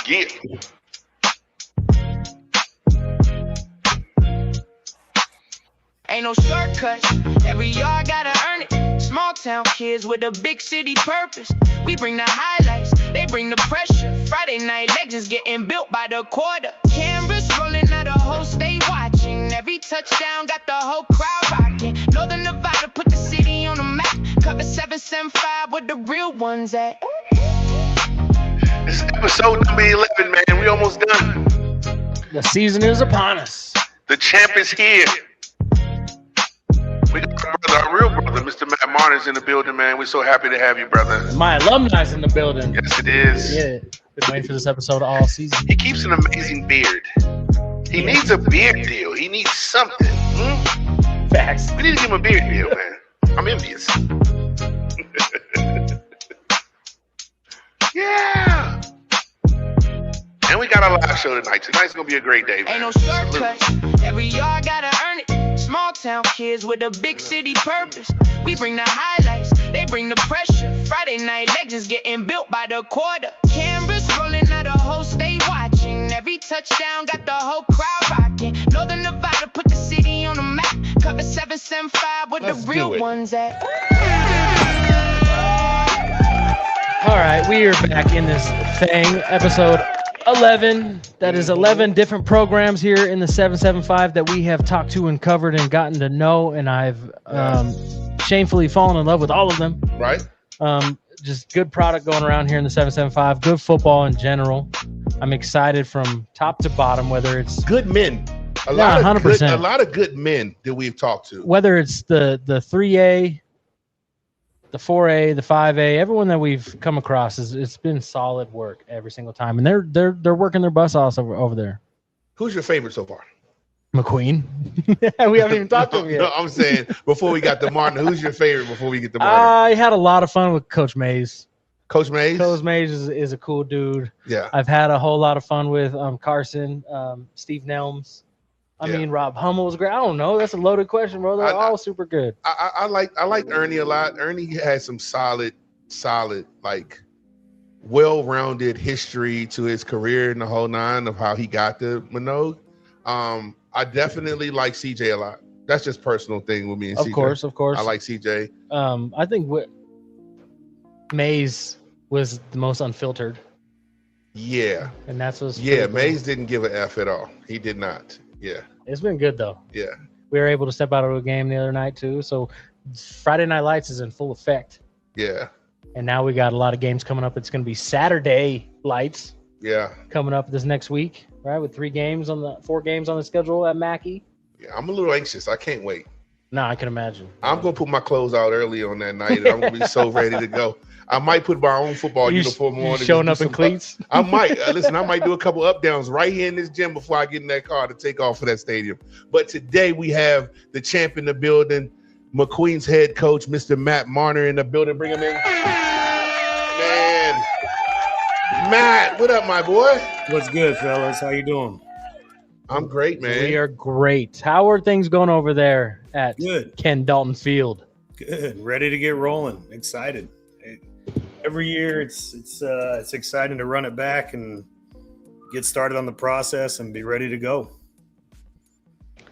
Yeah. Ain't no shortcuts. Every yard gotta earn it. Small town kids with a big city purpose. We bring the highlights, they bring the pressure. Friday night legends getting built by the quarter. Cameras rolling out, the whole state watching. Every touchdown got the whole crowd rocking. Northern Nevada put the city on the map. Cover 775 where the real ones at. This is episode number 11, man. We almost done. The season is upon us. The champ is here. We got our brother, our real brother, Mr. Matt Marner is in the building, man. We're so happy to have you, brother. My alumni's in the building. Yes, it is. Yeah, been waiting for this episode all season. He keeps an amazing beard. He needs a beard deal. He needs something. Facts. We need to give him a beard deal, man. I'm envious. Yeah. And we got a live show tonight. Tonight's going to be a great day, man. Ain't no shortcuts. Every yard gotta earn it. Small town kids with a big city purpose. We bring the highlights, they bring the pressure. Friday night legends getting built by the quarter. Cameras rolling out, the whole state watching. Every touchdown got the whole crowd rocking. Northern Nevada put the city on the map. Cover 775 where the real ones at. All right, we are back in this thing, episode 11. That is 11 different programs here in the 775 that we have talked to and covered and gotten to know, and I've shamefully fallen in love with all of them. Right. Just good product going around here in the 775. Good football in general. I'm excited from top to bottom, whether it's good men. A 100%. lot of good men that we've talked to. Whether it's the 3A, the 4A, the 5A, everyone that we've come across it's been solid work every single time, and they're working their butts off over there. Who's your favorite so far? McQueen. We haven't even talked to him yet. No, I'm saying before we got to Martin, who's your favorite before we get to Martin? I had a lot of fun with Coach Mays. Coach Mays? Coach Mays is a cool dude. Yeah. I've had a whole lot of fun with Carson, Steve Nelms. I mean, Rob Hummel was great. I don't know. That's a loaded question, bro. They're all super good. I like Ernie a lot. Ernie has some solid, like well-rounded history to his career and the whole nine of how he got to Minogue. I definitely like CJ a lot. That's just personal thing with me and CJ. Of course. I like CJ. I think Mays was the most unfiltered. Yeah. And that's what's Mays didn't give an F at all. He did not. Yeah. It's been good, though. Yeah. We were able to step out of a game the other night, too. So Friday Night Lights is in full effect. Yeah. And now we got a lot of games coming up. It's going to be Saturday Lights. Yeah. Coming up this next week, right? With 4 games on the schedule at Mackey. Yeah, I'm a little anxious. I can't wait. No, I can imagine. I'm going to put my clothes out early on that night. I'm going to be so ready to go. I might put my own football uniform on. Showing up in cleats? I might. Listen, I might do a couple up downs right here in this gym before I get in that car to take off for that stadium. But today we have the champ in the building, McQueen's head coach, Mr. Matt Marner in the building. Bring him in. Man. Matt, what up, my boy? What's good, fellas? How you doing? I'm great, man. We are great. How are things going over there at Ken Dalton Field? Good. Ready to get rolling. Excited. Every year it's exciting to run it back and get started on the process and be ready to go.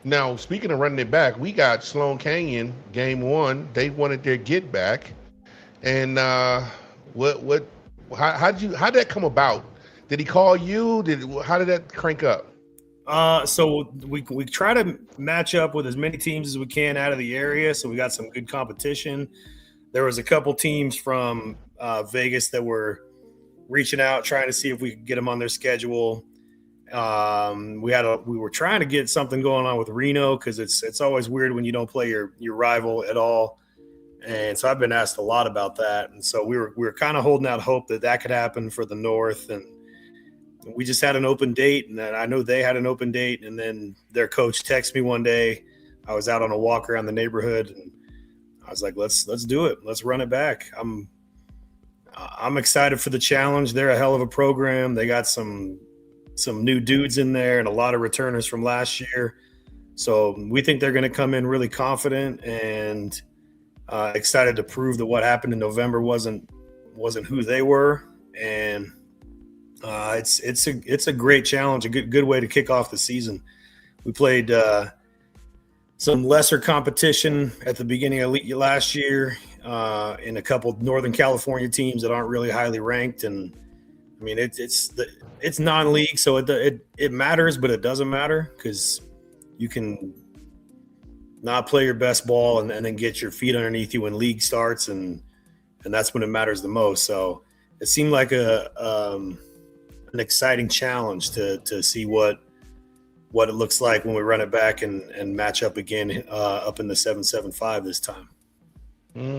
Now, speaking of running it back, we got Sloan Canyon game 1. They wanted their get back. And how'd that come about? Did he call you? How did that crank up? So we try to match up with as many teams as we can out of the area. So we got some good competition. There was a couple teams from Vegas that were reaching out, trying to see if we could get them on their schedule. We were trying to get something going on with Reno because it's always weird when you don't play your rival at all. And so I've been asked a lot about that. And so we were kind of holding out hope that could happen for the North. And we just had an open date, and then I know they had an open date. And then their coach texted me one day. I was out on a walk around the neighborhood, and I was like, let's do it. Let's run it back. I'm excited for the challenge. They're a hell of a program. They got some new dudes in there and a lot of returners from last year. So we think they're going to come in really confident and excited to prove that what happened in November wasn't who they were. And It's a great challenge, a good way to kick off the season. We played some lesser competition at the beginning of last year in a couple of Northern California teams that aren't really highly ranked, and I mean it's non-league, so it matters, but it doesn't matter because you can not play your best ball and then get your feet underneath you when league starts, and that's when it matters the most. So it seemed like an exciting challenge to see what it looks like when we run it back and match up again up in the 775 this time.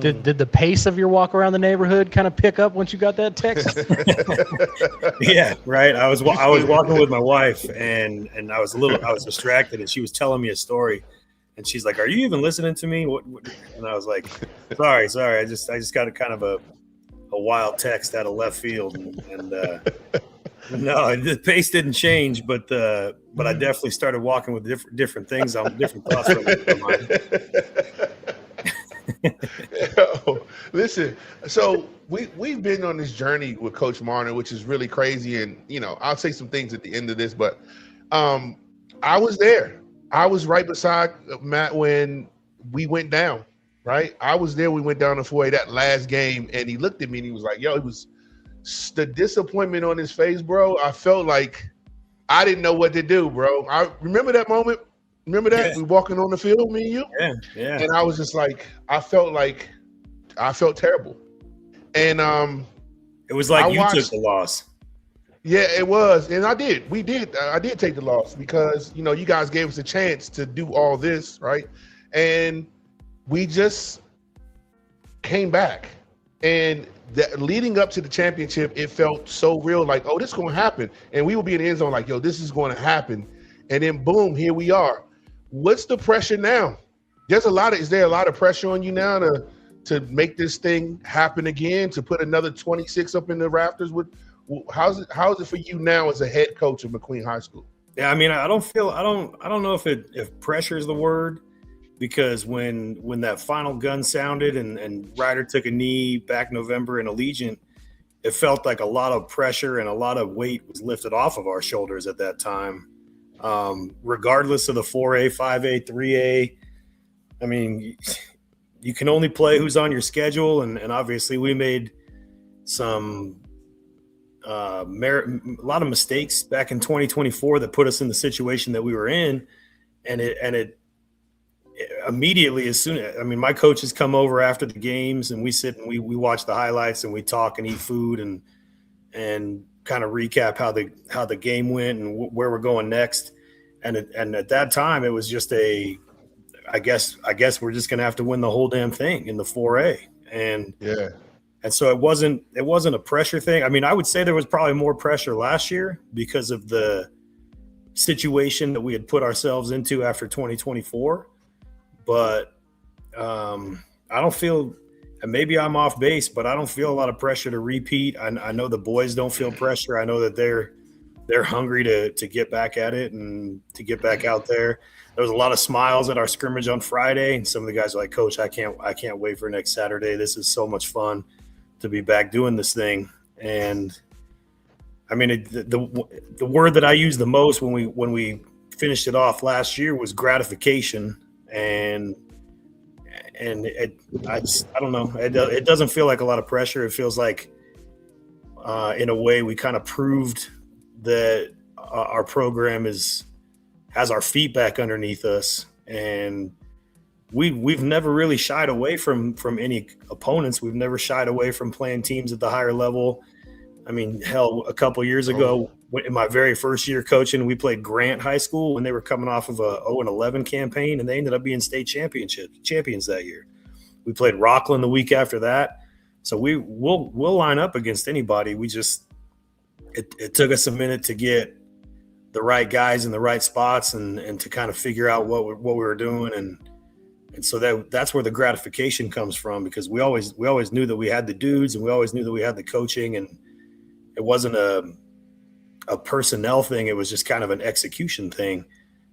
Did the pace of your walk around the neighborhood kind of pick up once you got that text? Yeah, right. I was walking with my wife and I was distracted, and she was telling me a story, and she's like, "Are you even listening to me?" What? And I was like, "Sorry. I just got a kind of a wild text out of left field, and no, the pace didn't change, but I definitely started walking with different things on different thoughts on my mind." Listen, so we've been on this journey with Coach Marner, which is really crazy, and I'll say some things at the end of this, but I was there. I was right beside Matt when we went down. Right, I was there. We went down to 4A that last game, and he looked at me and he was like, "Yo," it was the disappointment on his face, bro. I felt like I didn't know what to do, bro. I remember that moment. Remember that? Yeah. We walking on the field, me and you. Yeah. And I was just like, I felt terrible. And it was like you took the loss. Yeah, it was. And I did. I did take the loss because, you guys gave us a chance to do all this, right? And we just came back. And leading up to the championship, it felt so real, like, oh, this is going to happen. And we will be in the end zone like, yo, this is going to happen. And then boom, here we are. What's the pressure now? Is there a lot of pressure on you now to make this thing happen again, to put another 26 up in the rafters? How is it for you now as a head coach of McQueen High School? Yeah, I mean, I don't know if pressure is the word, because when that final gun sounded and Ryder took a knee back November in Allegiant, it felt like a lot of pressure and a lot of weight was lifted off of our shoulders at that time. Regardless of the 4A, 5A, 3A, I mean, you can only play who's on your schedule. And obviously we made a lot of mistakes back in 2024 that put us in the situation that we were in. And it immediately, my coaches come over after the games and we sit and we watch the highlights and we talk and eat food and kind of recap how the game went and where we're going next. And at that time, it was just I guess we're just going to have to win the whole damn thing in the 4A. And so it wasn't a pressure thing. I mean, I would say there was probably more pressure last year because of the situation that we had put ourselves into after 2024. But I don't feel, and maybe I'm off base, but I don't feel a lot of pressure to repeat. I know the boys don't feel pressure. I know that they're hungry to get back at it and to get back out there. There was a lot of smiles at our scrimmage on Friday, and some of the guys are like, "Coach, I can't wait for next Saturday. This is so much fun to be back doing this thing." And I mean, the word that I used the most when we finished it off last year was gratification. And I don't know. It doesn't feel like a lot of pressure. It feels like, in a way, we kind of proved that our program has our feet back underneath us, and we've never really shied away from any opponents. We've never shied away from playing teams at the higher level. I mean, hell, a couple years ago, in my very first year coaching, we played Grant High School when they were coming off of a 0-11 campaign, and they ended up being state champions that year. We played Rockland the week after that. So we'll line up against anybody. We just it took us a minute to get the right guys in the right spots and to kind of figure out what we were doing, and so that's where the gratification comes from, because we always knew that we had the dudes and we always knew that we had the coaching, and it wasn't a personnel thing. It was just kind of an execution thing.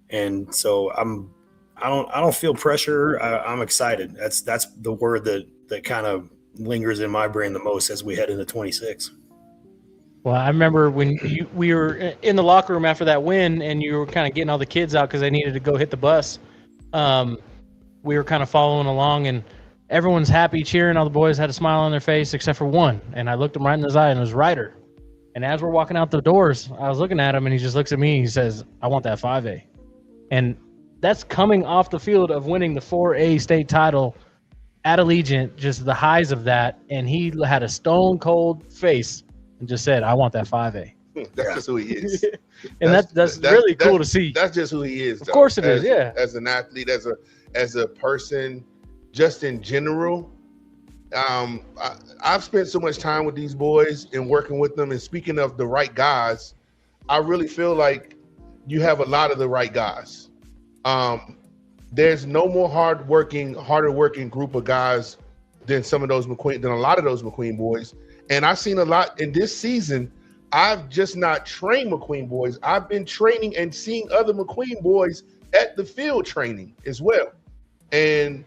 And so I don't feel pressure. I'm excited. That's the word that kind of lingers in my brain the most as we head into 26. Well, I remember when we were in the locker room after that win, and you were kind of getting all the kids out because they needed to go hit the bus. We were kind of following along, and everyone's happy, cheering. All the boys had a smile on their face except for one. And I looked him right in his eye, and it was Ryder. And as we're walking out the doors, I was looking at him, and he just looks at me. And he says, "I want that 5A." And that's coming off the field of winning the 4A state title at Allegiant, just the highs of that. And he had a stone cold face and just said, "I want that 5A." That's just who he is. And that's really cool to see. That's just who he is. Of course it is, yeah. As an athlete, as a person, just in general. I've spent so much time with these boys and working with them. And speaking of the right guys, I really feel like you have a lot of the right guys. There's no more harder working group of guys than a lot of those McQueen boys. And I've seen a lot in this season. I've just not trained McQueen boys. I've been training and seeing other McQueen boys at the field training as well. And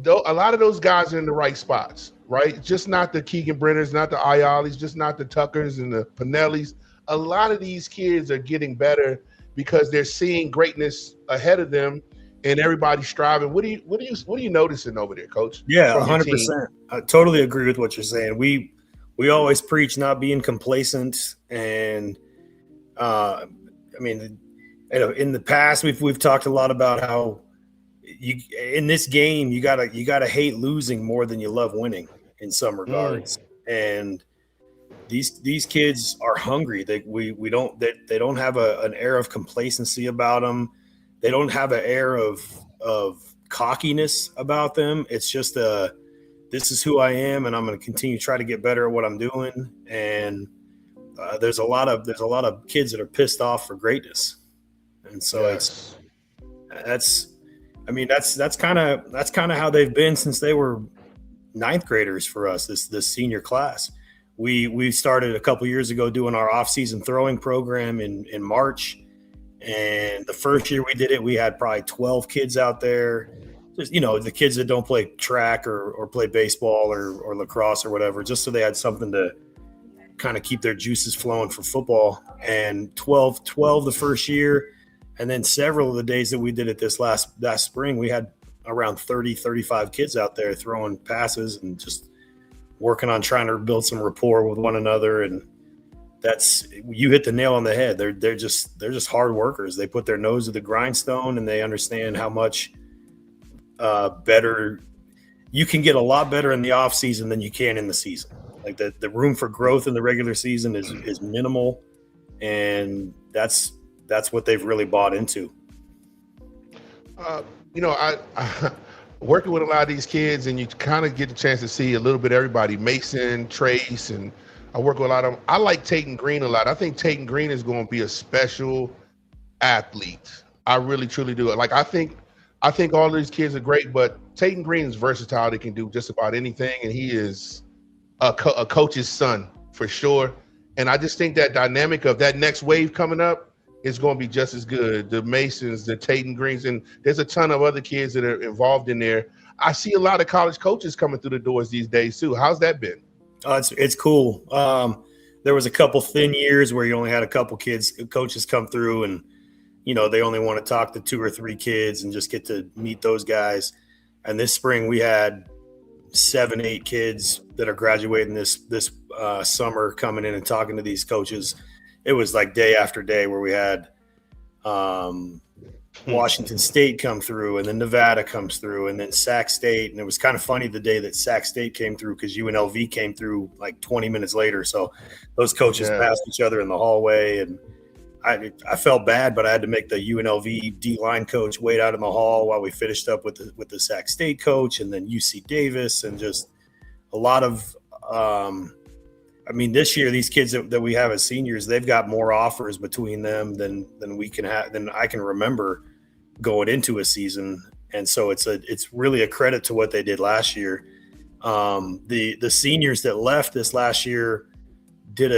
a lot of those guys are in the right spots, right? Just not the Keegan Brenners, not the Ayalis, just not the Tuckers and the Pinellis. A lot of these kids are getting better because they're seeing greatness ahead of them, and everybody's striving. What are you noticing over there, Coach? Yeah, 100%. I totally agree with what you're saying. We always preach not being complacent, and I mean, in the past we've talked a lot about how in this game you gotta hate losing more than you love winning in some regards. And these kids are hungry. They don't have an air of complacency about them. They don't have an air of cockiness about them. It's just this is who I am, and I'm going to continue to try to get better at what I'm doing. And there's a lot of kids that are pissed off for greatness, and so that's kind of how they've been since they were ninth graders for us. This senior class, we started a couple years ago doing our off-season throwing program in March, and the first year we did it, we had probably 12 kids out there. Just, the kids that don't play track or play baseball or lacrosse or whatever, just so they had something to kind of keep their juices flowing for football. And 12 the first year. And then several of the days that we did it this last spring, we had around 35 kids out there throwing passes and just working on trying to build some rapport with one another. And you hit the nail on the head. They're just hard workers. They put their nose to the grindstone, and they understand how much better you can get. A lot better in the off season than you can in the season. Like the room for growth in the regular season is minimal, and that's what they've really bought into. I working with a lot of these kids, and you kind of get the chance to see a little bit of everybody. Mason, Trace, and I work with a lot of them. I like Tayton Green a lot. I think Tayton Green is going to be a special athlete. I really, truly do. Like, I think all of these kids are great, but Tayton Green's versatility can do just about anything, and he is a coach's son for sure. And I just think that dynamic of that next wave coming up is going to be just as good. The Masons, the Tayton Greens, and there's a ton of other kids that are involved in there. I see a lot of college coaches coming through the doors these days too. How's that been? It's cool. There was a couple thin years where you only had a couple coaches come through, and they only want to talk to 2 or 3 kids and just get to meet those guys. And this spring we had 7-8 kids that are graduating this summer coming in and talking to these coaches. It was like day after day where we had Washington State come through, and then Nevada comes through, and then Sac State. And it was kind of funny the day that Sac State came through, because UNLV came through like 20 minutes later. So those coaches passed each other in the hallway, and I felt bad, but I had to make the UNLV D-line coach wait out in the hall while we finished up with the Sac State coach, and then UC Davis, and just a lot of this year, these kids that we have as seniors, they've got more offers between them than I can remember going into a season. And so it's really a credit to what they did last year. The seniors that left this last year did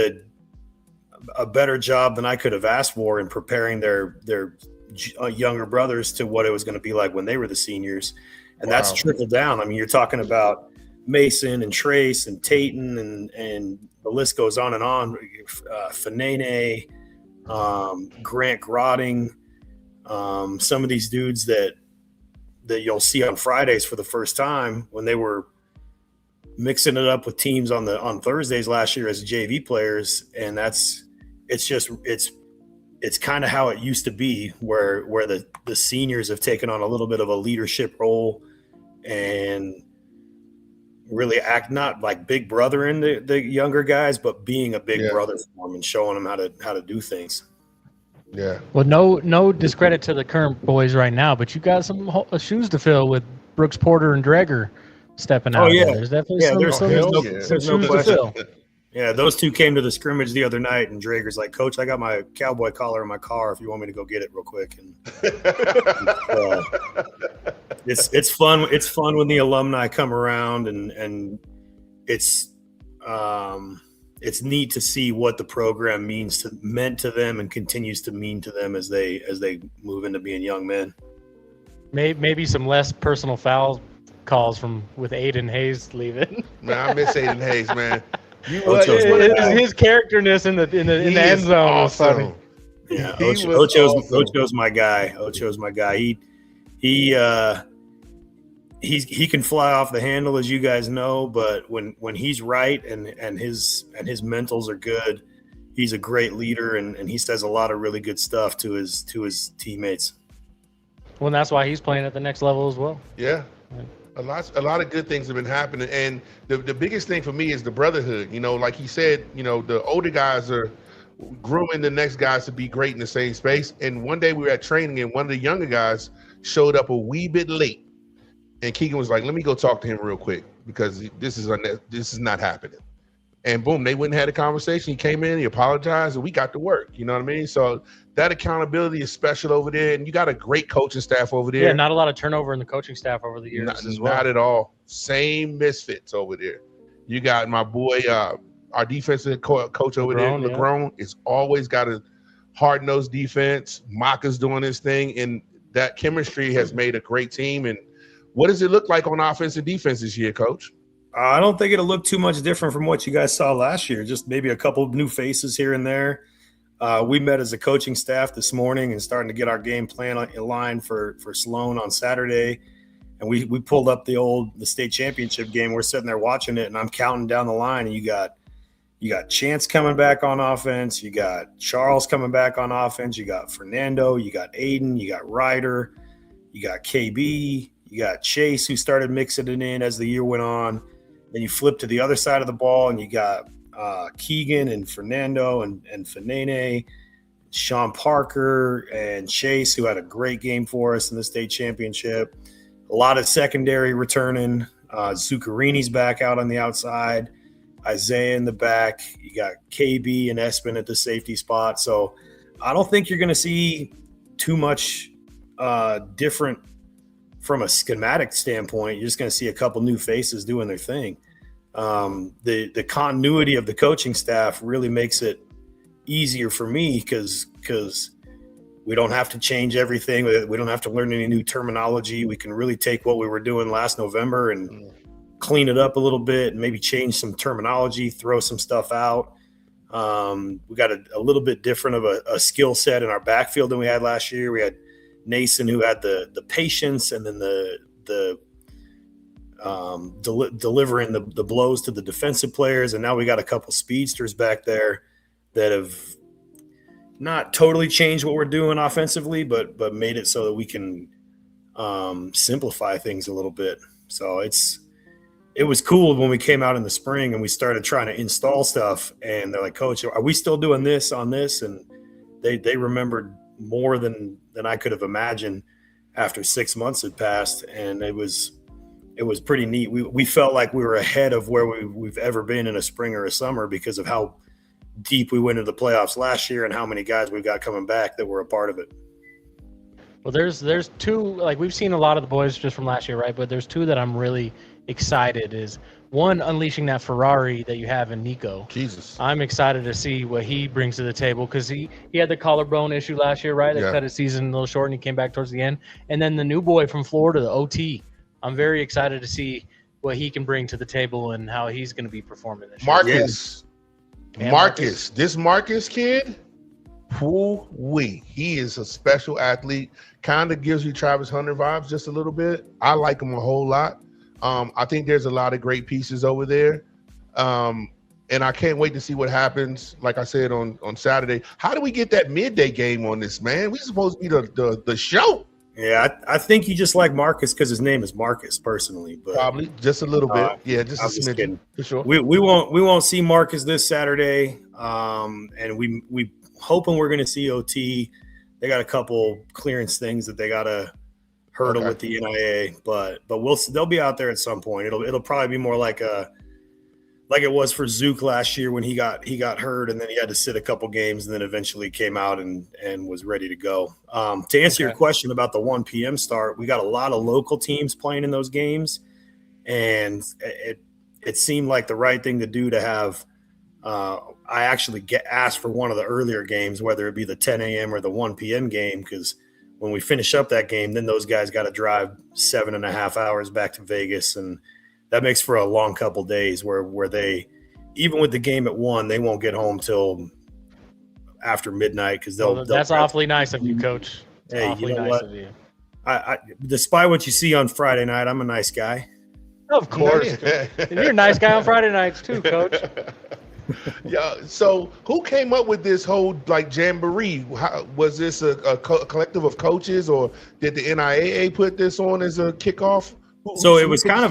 a better job than I could have asked for in preparing their younger brothers to what it was going to be like when they were the seniors. And that's trickled down. I mean, you're talking about Mason and Trace and Tayton and the list goes on and on. Fanene, Grant Grotting, some of these dudes that you'll see on Fridays for the first time when they were mixing it up with teams on Thursdays last year as JV players, and it's kind of how it used to be, where the seniors have taken on a little bit of a leadership role and really act not like big brother in the younger guys, but being a big brother for them and showing them how to do things. Yeah. Well, no discredit to the current boys right now, but you got some shoes to fill with Brooks Porter and Dreger stepping out. Oh yeah, There's definitely there's no shoes to question. fill. Yeah, those two came to the scrimmage the other night, and Drager's like, "Coach, I got my cowboy collar in my car. If you want me to go get it real quick." And it's fun. It's fun when the alumni come around, and it's neat to see what the program meant to them and continues to mean to them as they move into being young men. Maybe some less personal foul calls with Aiden Hayes leaving. Man, I miss Aiden Hayes, man. His characterness in the end zone was funny. Yeah, Ocho's my guy. Ocho's my guy. He can fly off the handle, as you guys know, but when he's right and his mentals are good, he's a great leader and he says a lot of really good stuff to his teammates. Well, and that's why he's playing at the next level as well. Yeah. A lot of good things have been happening, and the biggest thing for me is the brotherhood. Like he said, the older guys are grooming the next guys to be great in the same space. And one day we were at training, and one of the younger guys showed up a wee bit late, and Keegan was like, "Let me go talk to him real quick because this is not happening." And boom, they went and had a conversation. He came in, he apologized, and we got to work. You know what I mean? So that accountability is special over there, and you got a great coaching staff over there. Yeah, not a lot of turnover in the coaching staff over the years as well. Not at all. Same misfits over there. You got my boy, our defensive coach over there, LeGrone, is always got a hard-nosed defense. Maka's doing his thing, and that chemistry has made a great team. And what does it look like on offense and defense this year, Coach? I don't think it'll look too much different from what you guys saw last year. Just maybe a couple of new faces here and there. We met as a coaching staff this morning and starting to get our game plan in line for Sloan on Saturday. And we pulled up the state championship game. We're sitting there watching it, and I'm counting down the line. And you got Chance coming back on offense. You got Charles coming back on offense. You got Fernando. You got Aiden. You got Ryder. You got KB. You got Chase, who started mixing it in as the year went on. Then you flip to the other side of the ball, and you got Keegan and Fernando and Fanene, Sean Parker and Chase, who had a great game for us in the state championship. A lot of secondary returning. Zuccarini's back out on the outside. Isaiah in the back. You got KB and Espen at the safety spot. So I don't think you're going to see too much different from a schematic standpoint. You're just going to see a couple new faces doing their thing. The continuity of the coaching staff really makes it easier for me because we don't have to change everything. We don't have to learn any new terminology. We can really take what we were doing last November and clean it up a little bit and maybe change some terminology, throw some stuff out. We got a little bit different of a skill set in our backfield than we had last year. We had Nason, who had the patience and then delivering the blows to the defensive players, and now we got a couple speedsters back there that have not totally changed what we're doing offensively, but made it so that we can simplify things a little bit. So it was cool when we came out in the spring and we started trying to install stuff, and they're like, "Coach, are we still doing this on this?" And they remembered more than I could have imagined after 6 months had passed, and it was pretty neat. We felt like we were ahead of where we've ever been in a spring or a summer because of how deep we went into the playoffs last year and how many guys we've got coming back that were a part of it. Well, there's two, like we've seen a lot of the boys just from last year, right? But there's two that I'm really excited is one, unleashing that Ferrari that you have in Nico. Jesus. I'm excited to see what he brings to the table because he had the collarbone issue last year, right? They cut his season a little short and he came back towards the end. And then the new boy from Florida, the OT. I'm very excited to see what he can bring to the table and how he's going to be performing this year. Marcus, this Marcus kid, he is a special athlete. Kind of gives you Travis Hunter vibes just a little bit. I like him a whole lot. I think there's a lot of great pieces over there. And I can't wait to see what happens, like I said, on Saturday. How do we get that midday game on this, man? We're supposed to be the show. Yeah, I think you just like Marcus because his name is Marcus personally. But probably just a little bit. Yeah, just a just smidgen kidding. For sure. We won't see Marcus this Saturday. And we hoping we're going to see OT. They got a couple clearance things that they got to hurdle with the NIA, but they'll be out there at some point. It'll probably be more like it was for Zook last year when he got hurt and then he had to sit a couple games and then eventually came out and was ready to go. To answer your question about the 1 p.m. start, we got a lot of local teams playing in those games, and it seemed like the right thing to do to have. I actually asked for one of the earlier games, whether it be the 10 a.m. or the 1 p.m. game, because when we finish up that game, then those guys got to drive 7.5 hours back to Vegas, and that makes for a long couple days where they, even with the game at 1, they won't get home till after midnight because they'll. That's awfully nice of you, Coach. It's awfully nice of you. I despite what you see on Friday night, I'm a nice guy. Of course, and you're a nice guy on Friday nights too, Coach. Yeah. So, who came up with this whole jamboree? Was this a collective of coaches, or did the NIAA put this on as a kickoff? So it was kind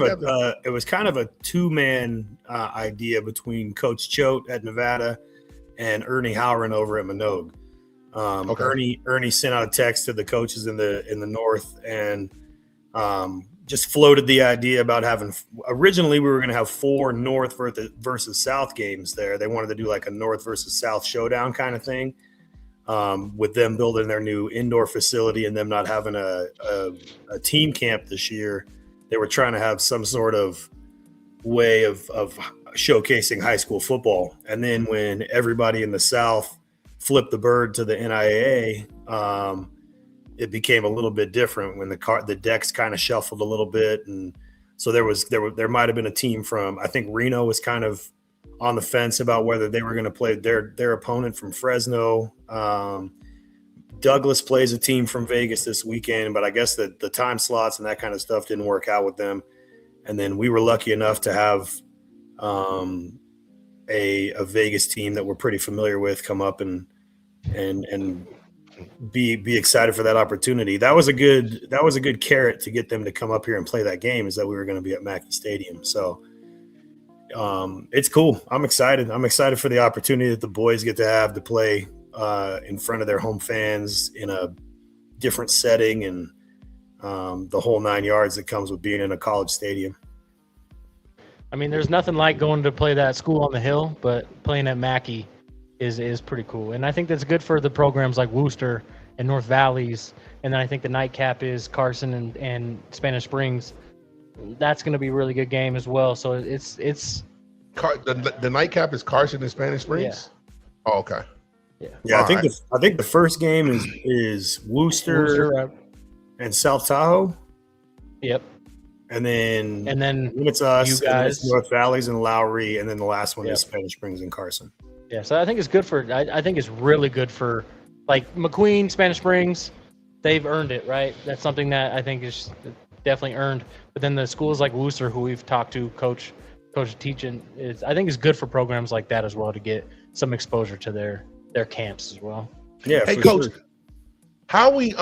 of a two-man idea between Coach Choate at Nevada and Ernie Howren over at Minogue. Ernie sent out a text to the coaches in the north and just floated the idea about having. Originally, we were going to have 4 north versus south games there. They wanted to do like a north versus south showdown kind of thing, with them building their new indoor facility and them not having a team camp this year. They were trying to have some sort of way of showcasing high school football. And then when everybody in the South flipped the bird to the NIAA, it became a little bit different when the decks kind of shuffled a little bit. And so there might have been a team from, I think Reno was kind of on the fence about whether they were going to play their opponent from Fresno. Douglas plays a team from Vegas this weekend, but I guess the time slots and that kind of stuff didn't work out with them. And then we were lucky enough to have a Vegas team that we're pretty familiar with come up and be excited for that opportunity. That was a good carrot to get them to come up here and play that game, is that we were going to be at Mackey Stadium. So it's cool. I'm excited. I'm excited for the opportunity that the boys get to have to play in front of their home fans in a different setting and the whole 9 yards that comes with being in a college stadium. I mean, there's nothing like going to play that school on the hill, but playing at Mackey is pretty cool. And I think that's good for the programs like Wooster and North Valleys. And then I think the nightcap is Carson and Spanish Springs. That's going to be a really good game as well. So it's the nightcap is Carson and Spanish Springs. Yeah. Oh, okay. Yeah, I think the first game is Wooster and South Tahoe. Yep. And then it's us, you guys, it's North Valleys and Lowry, and then the last one is Spanish Springs and Carson. Yeah, so I think it's good for. I think it's really good for like McQueen, Spanish Springs. They've earned it, right? That's something that I think is definitely earned. But then the schools like Wooster, who we've talked to, coach teaching, I think is good for programs like that as well to get some exposure to their camps as well. Yeah. Hey, Coach, how we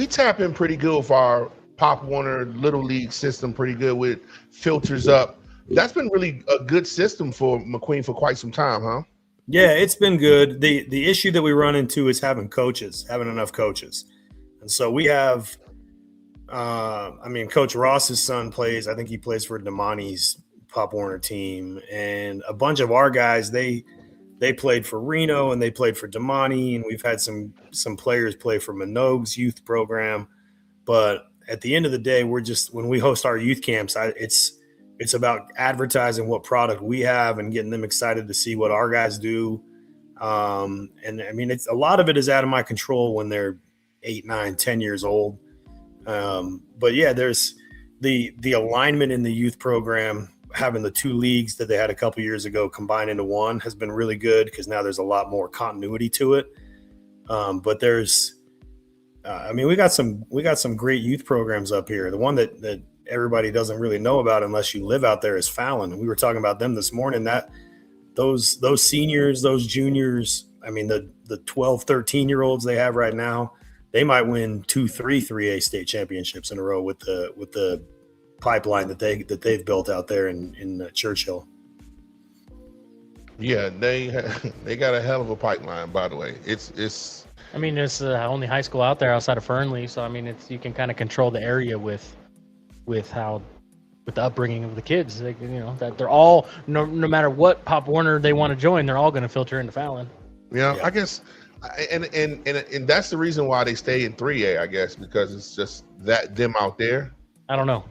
tap in pretty good with our Pop Warner Little League system, pretty good with filters up. That's been really a good system for McQueen for quite some time, huh? Yeah, it's been good. The issue that we run into is having enough coaches. And so we have, Coach Ross's son plays, I think he plays for Damani's Pop Warner team. And a bunch of our guys, they played for Reno and they played for Damani. And we've had some players play for Minogue's youth program. But at the end of the day, when we host our youth camps, it's about advertising what product we have and getting them excited to see what our guys do. It's a lot of it is out of my control when they're 8, 9, 10 years old. But yeah, there's the alignment in the youth program, having the two leagues that they had a couple years ago combined into one, has been really good because now there's a lot more continuity to it. But there's, we got some great youth programs up here. The one that everybody doesn't really know about unless you live out there is Fallon. And we were talking about them this morning, that those seniors, those juniors, the 12, 13-year-olds they have right now, they might win 3A state championships in a row with the pipeline that they've built out there in Churchill. Yeah, they got a hell of a pipeline, by the way. It's it's the only high school out there outside of Fernley, so you can kind of control the area with the upbringing of the kids. That they're all, no matter what Pop Warner they want to join, they're all going to filter into Fallon. Yeah, I guess, and that's the reason why they stay in 3A, I guess, because it's just them out there. I don't know.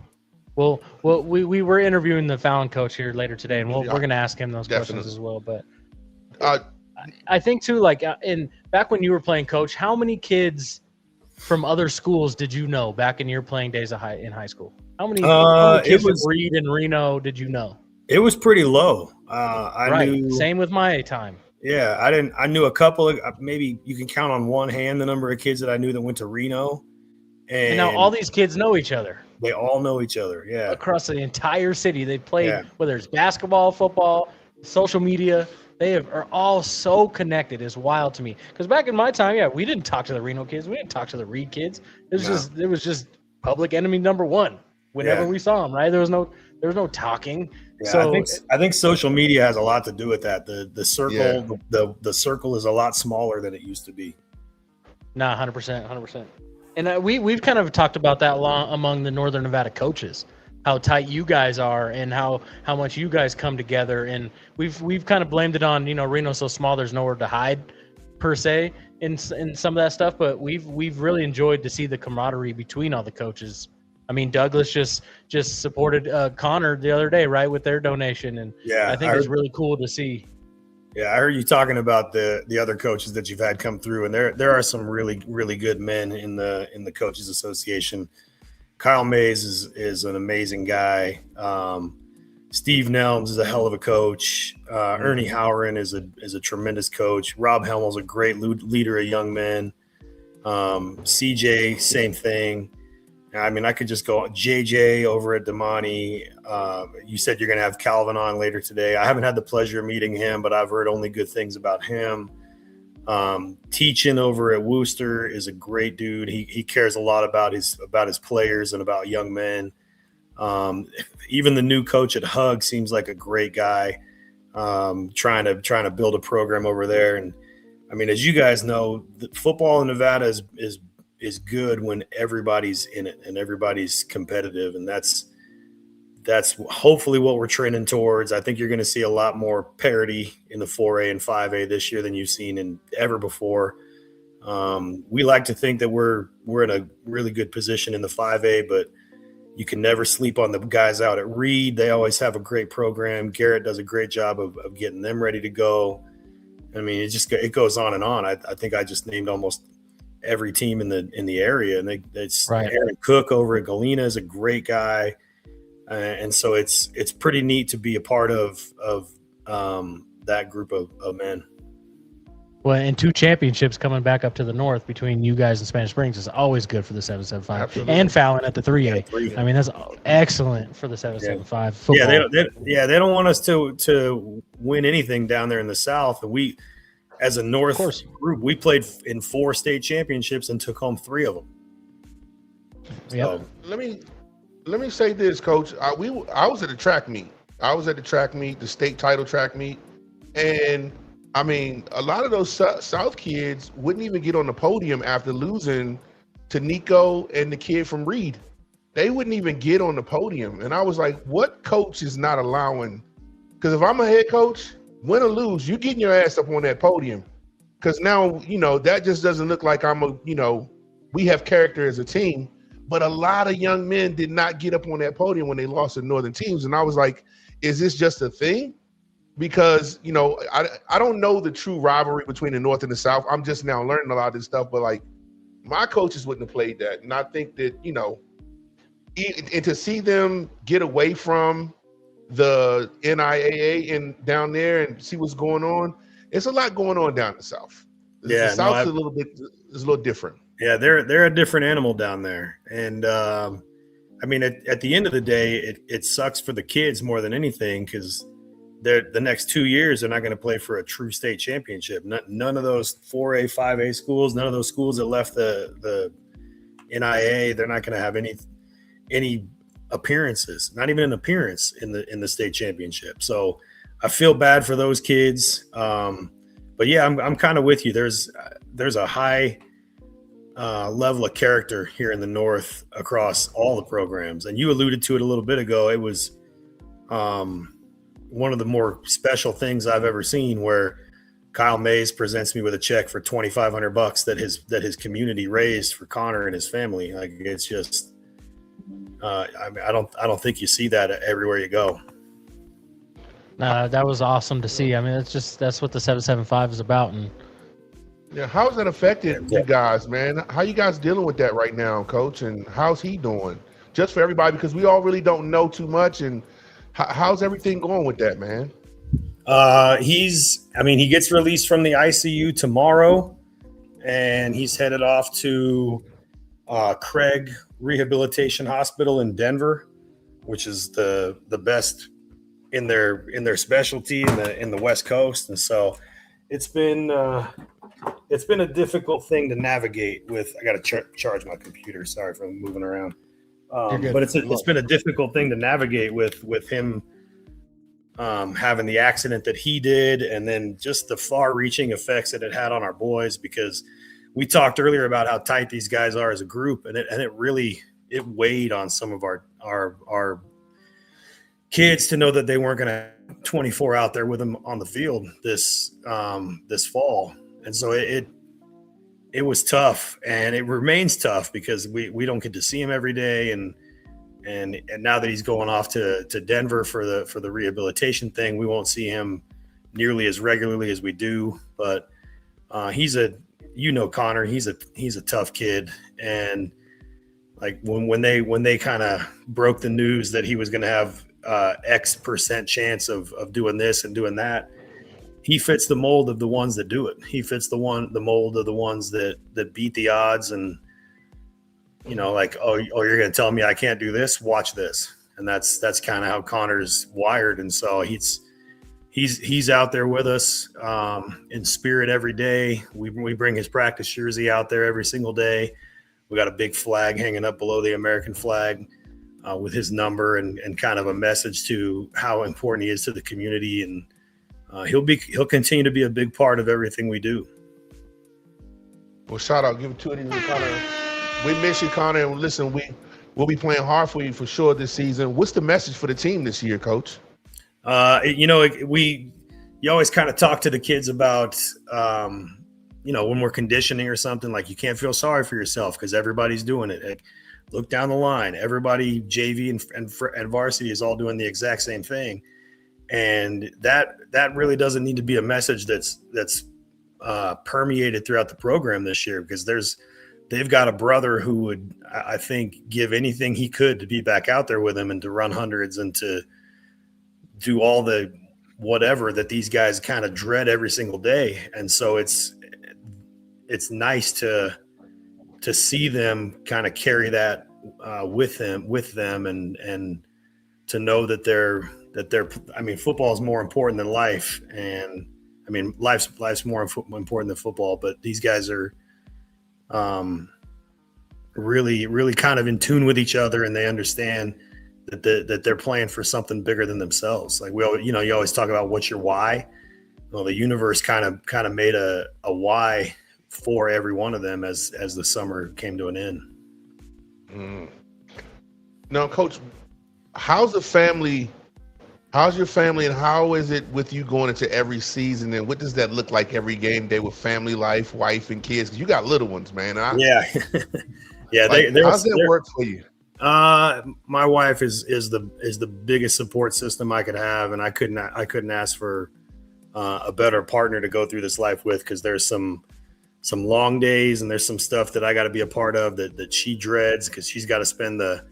Well, we were interviewing the Fallon coach here later today, and we're going to ask him those questions as well. But I think too, back when you were playing coach, how many kids from other schools did you know back in your playing days in high school? How many kids from Reed and Reno did you know? It was pretty low. I knew. Same with my time. Yeah, I knew a couple of, maybe you can count on one hand the number of kids that I knew that went to Reno. And now all these kids know each other. They all know each other, yeah. Across the entire city. They play, whether it's basketball, football, social media, are all so connected. It's wild to me. Because back in my time, we didn't talk to the Reno kids. We didn't talk to the Reed kids. It was just public enemy number one whenever we saw them, right? There was no talking. Yeah, so I think social media has a lot to do with that. The circle, the circle is a lot smaller than it used to be. Nah, 100%. And we've kind of talked about that among the Northern Nevada coaches, how tight you guys are and how much you guys come together. And we've kind of blamed it on, Reno's so small, there's nowhere to hide per se in some of that stuff. But we've really enjoyed to see the camaraderie between all the coaches. Douglas just supported Connor the other day, right, with their donation. And I think it's really cool to see. Yeah, I heard you talking about the other coaches that you've had come through, and there are some really, really good men in the Coaches Association. Kyle Mays is an amazing guy. Steve Nelms is a hell of a coach. Ernie Howren is a tremendous coach. Rob Helmel's a great leader of young men. CJ, same thing. I could just go JJ over at Damani. You said you're going to have Calvin on later today. I haven't had the pleasure of meeting him, but I've heard only good things about him. Teaching over at Wooster is a great dude. He cares a lot about his players and about young men. Even the new coach at Hug seems like a great guy. Trying to build a program over there. And as you guys know, the football in Nevada is good when everybody's in it and everybody's competitive, and that's hopefully what we're trending towards. I think you're going to see a lot more parity in the 4A and 5A this year than you've seen in ever before. We like to think that we're in a really good position in the 5A, but you can never sleep on the guys out at Reed. They always have a great program. Garrett does a great job of getting them ready to go. It goes on and on. I think I just named almost every team in the area, and it's right. Aaron Cook over at Galena is a great guy, and so it's pretty neat to be a part of that group of men. Well, and 2 championships coming back up to the north between you guys and Spanish Springs is always good for the 775. Absolutely. And Fallon at the 3A. That's excellent for the 775 football. They don't want us to win anything down there in the south. We, as a North group, we played in 4 state championships and took home 3 of them. So, let me say this, Coach. I was at the track meet. The state title track meet, and a lot of those South kids wouldn't even get on the podium after losing to Nico and the kid from Reed. They wouldn't even get on the podium, and I was like, "What coach is not allowing?" Because if I'm a head coach, win or lose, you getting your ass up on that podium, because now that just doesn't look like we have character as a team. But a lot of young men did not get up on that podium when they lost to Northern teams, and I was like, is this just a thing? Because I don't know the true rivalry between the North and the South. I'm just now learning a lot of this stuff, but my coaches wouldn't have played that, and I think that and to see them get away from the NIAA and down there and see what's going on, it's a lot going on down in the South. Yeah, the South's a little different. Yeah, they're a different animal down there, and I mean, at the end of the day, it sucks for the kids more than anything because the next 2 years they're not going to play for a true state championship. None of those 4A, 5A schools, none of those schools that left the NIA, they're not going to have any appearances, not even an appearance in the state championship. So I feel bad for those kids. But yeah, I'm kind of with you. There's a high level of character here in the North across all the programs. And you alluded to it a little bit ago. It was one of the more special things I've ever seen where Kyle Mays presents me with a check for $2,500 that his community raised for Connor and his family. Like, it's just, I don't think you see that everywhere you go. That was awesome to see. I mean, that's what the 775 is about. And yeah, how's that affected you guys, man? How you guys dealing with that right now, Coach? And how's he doing? Just for everybody, because we all really don't know too much. And how's everything going with that, man? He gets released from the ICU tomorrow, and he's headed off to Craig Rehabilitation Hospital in Denver, which is the best in their specialty in the West Coast. And so it's been a difficult thing to navigate with. I got to charge my computer. Sorry for moving around. But it's been a difficult thing to navigate with him having the accident that he did, and then just the far-reaching effects that it had on our boys, because we talked earlier about how tight these guys are as a group, and it really weighed on some of our kids to know that they weren't going to have 24 out there with them on the field this fall. And so it was tough, and it remains tough because we don't get to see him every day. And now that he's going off to Denver for the rehabilitation thing, we won't see him nearly as regularly as we do. But Connor, he's a tough kid. And like when they kind of broke the news that he was going to have X% chance of doing this and doing that, he fits the mold of the ones that do it. He fits the mold of the ones that beat the odds, and like, oh, you're going to tell me I can't do this? Watch this. And that's kind of how Connor's wired. And so he's out there with us in spirit every day. We bring his practice jersey out there every single day. We got a big flag hanging up below the American flag with his number and kind of a message to how important he is to the community. And he'll continue to be a big part of everything we do. Well, shout out, give it to it, Connor. We miss you, Connor, and listen, we'll be playing hard for you for sure this season. What's the message for the team this year, Coach? You always kind of talk to the kids about, when we're conditioning or something, like, you can't feel sorry for yourself because everybody's doing it. Like, look down the line. Everybody, JV and varsity, is all doing the exact same thing. And that really doesn't need to be a message that's permeated throughout the program this year, because they've got a brother who would, I think, give anything he could to be back out there with him and to run hundreds and to do all the whatever that these guys kind of dread every single day. And so it's nice to see them kind of carry that with them and to know that they're football is more important than life. And I mean, life's more important than football, but these guys are really, really kind of in tune with each other, and they understand that they're playing for something bigger than themselves. Like, you always talk about what's your why. Well, the universe kind of made a why for every one of them as the summer came to an end. Now, Coach, how's your family, and how is it with you going into every season, and what does that look like every game day with family life, wife, and kids? 'Cause you got little ones, man. Yeah. How's that work for you? My wife is the biggest support system I could have, and I couldn't ask for a better partner to go through this life with, because there's some long days and there's some stuff that I got to be a part of that she dreads, because she's got to spend the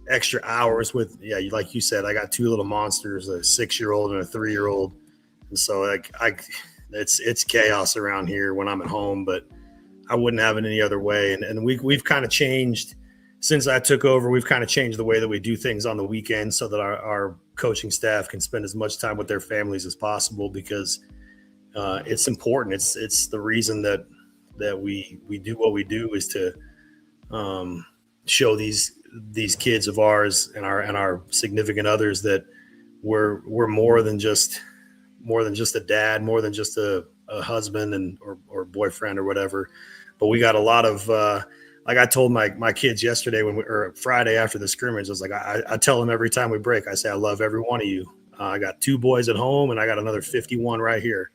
extra hours with, like you said, I got two little monsters, a 6-year-old and a 3-year-old. And so it's chaos around here when I'm at home, but I wouldn't have it any other way. And we've kind of changed since I took over. We've kind of changed the way that we do things on the weekend so that our coaching staff can spend as much time with their families as possible, because it's important. It's the reason that we do what we do, is to show these kids of ours and our significant others that we're more than just a dad, more than just a husband or boyfriend or whatever. But we got a lot of like I told my kids yesterday or Friday after the scrimmage, I was like, I tell them every time we break, I say, I love every one of you. I got 2 boys at home and I got another 51 right here.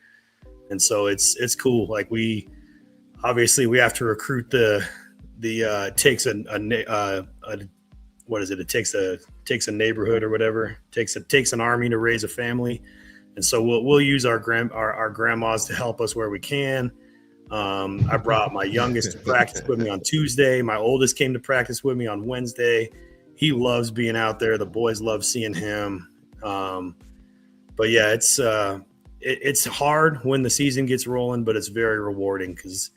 And so it's cool. Like we have to recruit it takes it takes a neighborhood or whatever. It takes an army to raise a family. And so we'll use our grandmas to help us where we can. I brought my youngest to practice with me on Tuesday. My oldest came to practice with me on Wednesday. He loves being out there. The boys love seeing him. But yeah, it's hard when the season gets rolling, but it's very rewarding, because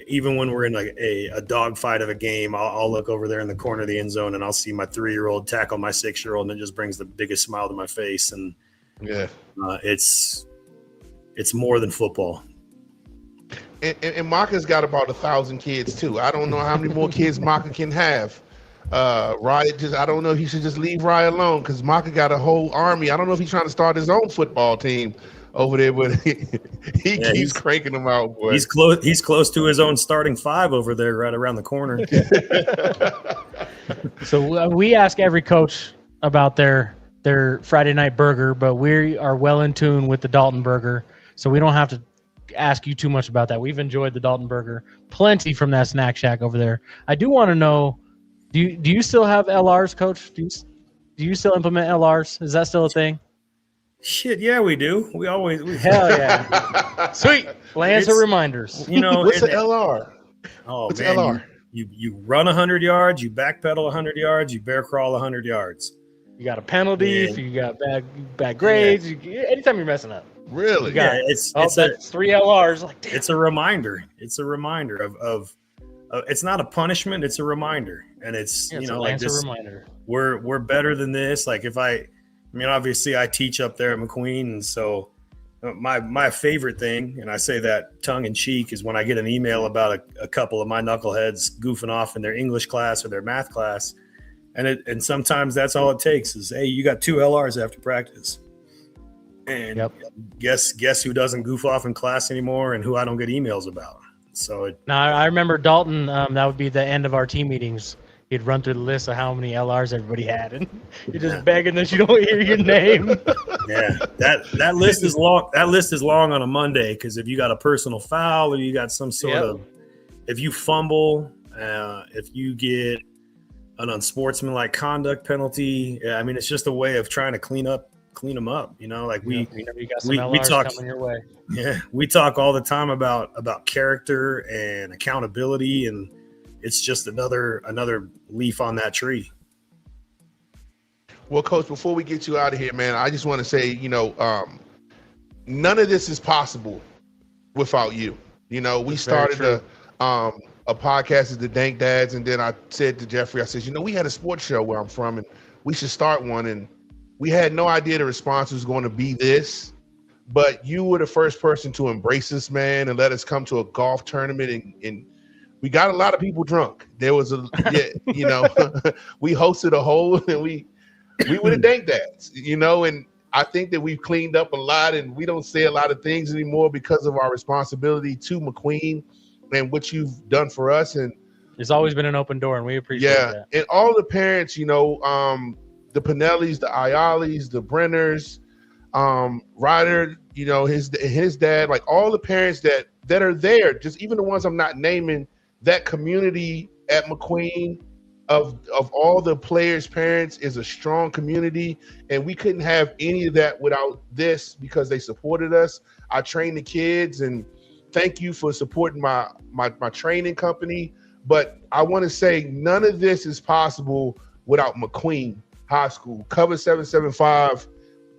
even when we're in a dogfight of a game, I'll look over there in the corner of the end zone and I'll see my 3-year-old tackle my 6-year-old, and it just brings the biggest smile to my face. And it's more than football. And Maka's got about 1,000 kids too. I don't know how many more kids Maka can have. I don't know if he should just leave Rye alone, because Maka got a whole army. I don't know if he's trying to start his own football team over there, but he keeps cranking them out, boy. He's close to his own starting 5 over there, right around the corner. So we ask every coach about their Friday night burger, but we are well in tune with the Dalton burger, so we don't have to ask you too much about that. We've enjoyed the Dalton burger plenty from that snack shack over there. I do want to know, do you still have LRs, Coach? Do you still implement LRs? Is that still a thing? Shit, yeah, we do. Hell yeah. Sweet. Lancer reminders. What's an LR? Oh, what's man, LR? You run 100 yards, you backpedal 100 yards, you bear crawl 100 yards. You got a penalty if you got bad grades. Anytime you're messing up. Really? It's 3 LRs. Like, damn. It's a reminder. It's a reminder of it's not a punishment. It's a reminder, and it's like this. Reminder. We're better than this. Like obviously I teach up there at McQueen, and so my favorite thing, and I say that tongue in cheek, is when I get an email about a couple of my knuckleheads goofing off in their English class or their math class, and sometimes that's all it takes is, hey, you got 2 LRs after practice. And guess who doesn't goof off in class anymore, and who I don't get emails about. So I remember Dalton. That would be the end of our team meetings. He'd run through the list of how many LRs everybody had, and you're just begging that you don't hear your name. Yeah, that list is long. That list is long on a Monday, because if you got a personal foul or you got some sort of, if you fumble, if you get an unsportsmanlike conduct penalty, it's just a way of trying to clean them up. We got some LRs talk coming your way. Yeah, we talk all the time about character and accountability, and it's just another leaf on that tree. Well, Coach, before we get you out of here, man, I just want to say, none of this is possible without you. We started a podcast as the Dank Dads, and then I said to Jeffrey, I said, we had a sports show where I'm from, and we should start one. And we had no idea the response was going to be this, but you were the first person to embrace us, man, and let us come to a golf tournament, and we got a lot of people drunk. There was we hosted a whole, and we were the Dank Dads, and I think that we've cleaned up a lot, and we don't say a lot of things anymore because of our responsibility to McQueen and what you've done for us. And there's always been an open door, and we appreciate that. And all the parents, the Pinellis, the Ayalis, the Brenners, Ryder, his dad, like all the parents that are there, just even the ones I'm not naming, that community at McQueen of all the players' parents is a strong community, and we couldn't have any of that without this, because they supported us. I trained the kids, and thank you for supporting my training company. But I want to say none of this is possible without McQueen High School. Cover 775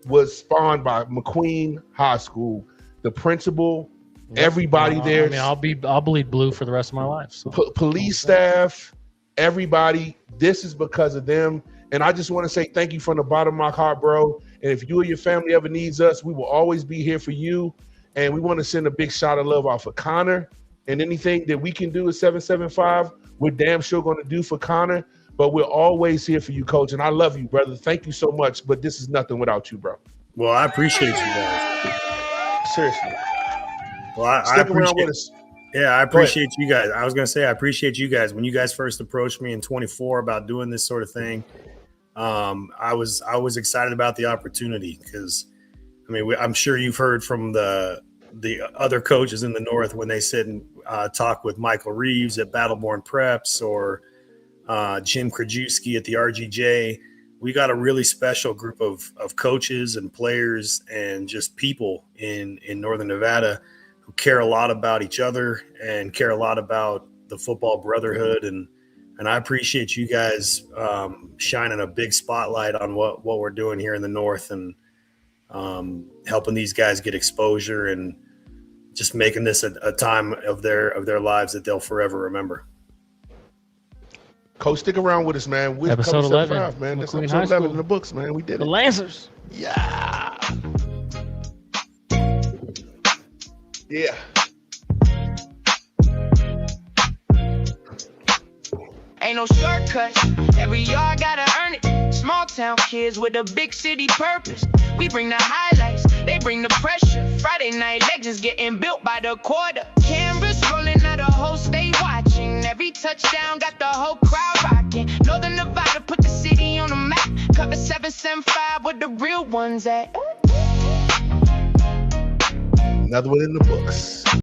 was spawned by McQueen High School. The principal, everybody there. I mean, I'll bleed blue for the rest of my life. So. Police staff, everybody. This is because of them. And I just want to say thank you from the bottom of my heart, bro. And if you or your family ever needs us, we will always be here for you. And we want to send a big shot of love out for Connor. And anything that we can do at 775, we're damn sure going to do for Connor. But we're always here for you, Coach. And I love you, brother. Thank you so much. But this is nothing without you, bro. Well, I appreciate you guys. Seriously. Well, I appreciate it. Yeah, I appreciate you guys. I was going to say I appreciate you guys. When you guys first approached me in 24 about doing this sort of thing, I was excited about the opportunity because, I mean, I'm sure you've heard from the other coaches in the North when they sit and talk with Michael Reeves at Battleborn Preps or Jim Krajewski at the RGJ. We got a really special group of coaches and players and just people in Northern Nevada who care a lot about each other and care a lot about the football brotherhood. And I appreciate you guys shining a big spotlight on what we're doing here in the North and helping these guys get exposure and just making this a time of their lives that they'll forever remember. Coach, stick around with us, man. We're episode 11, man. That's McQueen episode High 11 School. in the books, man. We did The it. Lancers. Yeah. Yeah. Ain't no shortcuts. Every yard gotta earn it. Small town kids with a big city purpose. We bring the highlights, they bring the pressure. Friday night legends getting built by the quarter. Cameras rolling out, the whole state watching. Every touchdown got the whole crowd rocking. Northern Nevada put the city on the map. Cover 775 where the real ones at. Another one in the books.